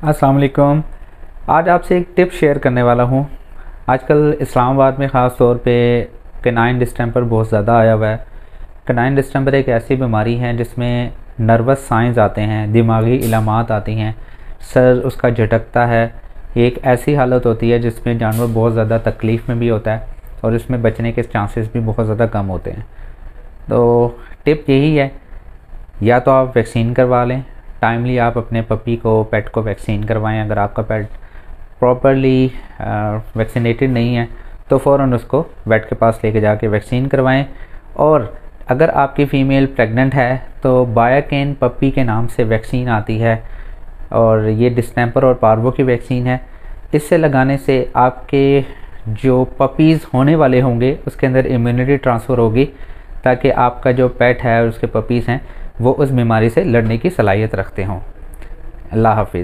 अस्सलाम वालेकुम। आज आपसे एक टिप शेयर करने वाला हूँ। आजकल इस्लामाबाद में ख़ास तौर पे कैनाइन डिस्टेंपर बहुत ज़्यादा आया हुआ है। कैनाइन डिस्टेंपर एक ऐसी बीमारी है जिसमें नर्वस साइंस आते हैं, दिमागी इलामात आती हैं, सर उसका झटकता है। ये एक ऐसी हालत होती है जिसमें जानवर बहुत ज़्यादा तकलीफ़ में भी होता है और इसमें बचने के चांसेस भी बहुत ज़्यादा कम होते हैं। तो टिप यही है, या तो आप वैक्सीन करवा लें, टाइमली आप अपने पपी को, पेट को वैक्सीन करवाएं। अगर आपका पेट प्रॉपरली वैक्सीनेटेड नहीं है तो फ़ौरन उसको वेट के पास लेके जाके वैक्सीन करवाएं। और अगर आपकी फ़ीमेल प्रेग्नेंट है तो बायाकेन पपी के नाम से वैक्सीन आती है और ये डिस्टेंपर और पार्वो की वैक्सीन है। इससे लगाने से आपके जो पपीज़ होने वाले होंगे उसके अंदर इम्यूनिटी ट्रांसफ़र होगी, ताकि आपका जो पेट है और उसके पपीज़ हैं वो उस बीमारी से लड़ने की सलाहियत रखते हों। अल्लाह हाफ़िज़।